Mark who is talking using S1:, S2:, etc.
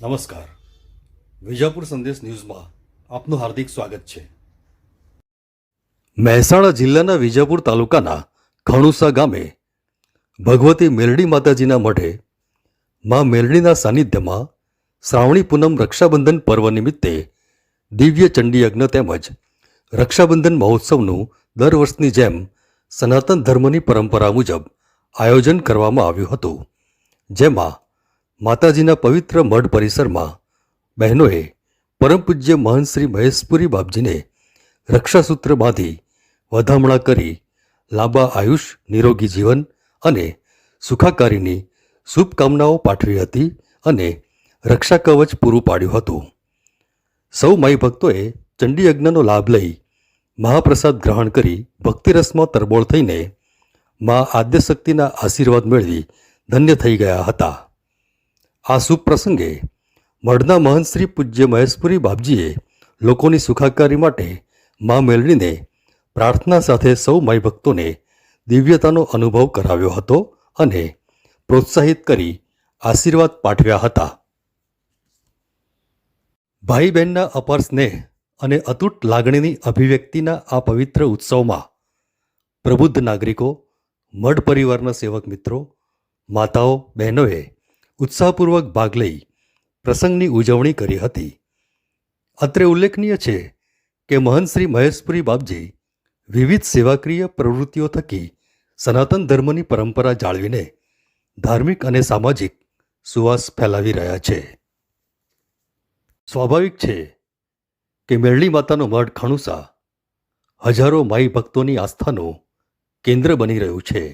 S1: નમસ્કાર. વિજાપુર સંદેશ ન્યૂઝમાં આપનું હાર્દિક સ્વાગત છે. મહેસાણા જિલ્લાના વિજાપુર તાલુકાના ખણુસા ગામે ભગવતી મેલડી માતાજીના મઢે મા મેલડીના સાનિધ્યમાં શ્રાવણી પૂનમ રક્ષાબંધન પર્વ નિમિત્તે દિવ્ય ચંડી યજ્ઞ તેમજ રક્ષાબંધન મહોત્સવનું દર વર્ષની જેમ સનાતન ધર્મની પરંપરા મુજબ આયોજન કરવામાં આવ્યું હતું, જેમાં માતાજીના પવિત્ર મઢ પરિસરમાં બહેનોએ પરમ પૂજ્ય મહંત શ્રી મહેશપુરી બાપજીને રક્ષાસૂત્ર બાંધી વધામણા કરી લાંબા આયુષ, નિરોગી જીવન અને સુખાકારીની શુભકામનાઓ પાઠવી હતી અને રક્ષા કવચ પૂરું પાડ્યું હતું. સૌ માઈ ભક્તોએ ચંડી યજ્ઞનો લાભ લઈ મહાપ્રસાદ ગ્રહણ કરી ભક્તિરસમાં તરબોળ થઈને મા આદ્યશક્તિના આશીર્વાદ મેળવી ધન્ય થઈ ગયા હતા. આ શુભ પ્રસંગે મઢના મહંત શ્રી પૂજ્ય મહેશપુરી બાપજીએ લોકોની સુખાકારી માટે મા મેલડીને પ્રાર્થના સાથે સૌ માઈ ભક્તોને દિવ્યતાનો અનુભવ કરાવ્યો હતો અને પ્રોત્સાહિત કરી આશીર્વાદ પાઠવ્યા હતા. ભાઈ બહેનના અપાર સ્નેહ અને અતૂટ લાગણીની અભિવ્યક્તિના આ પવિત્ર ઉત્સવમાં પ્રબુદ્ધ નાગરિકો, મઢ પરિવારના સેવક મિત્રો, માતાઓ, બહેનોએ ઉત્સાહપૂર્વક ભાગ લઈ પ્રસંગની ઉજવણી કરી હતી. અત્રે ઉલ્લેખનીય છે કે મહંત શ્રી મહેશપુરી બાપજી વિવિધ સેવાકીય પ્રવૃત્તિઓ થકી સનાતન ધર્મની પરંપરા જાળવીને ધાર્મિક અને સામાજિક સુવાસ ફેલાવી રહ્યા છે. સ્વાભાવિક છે કે મેરડી માતાનો મઢ ખણુસા હજારો માઈ ભક્તોની આસ્થાનું કેન્દ્ર બની રહ્યું છે.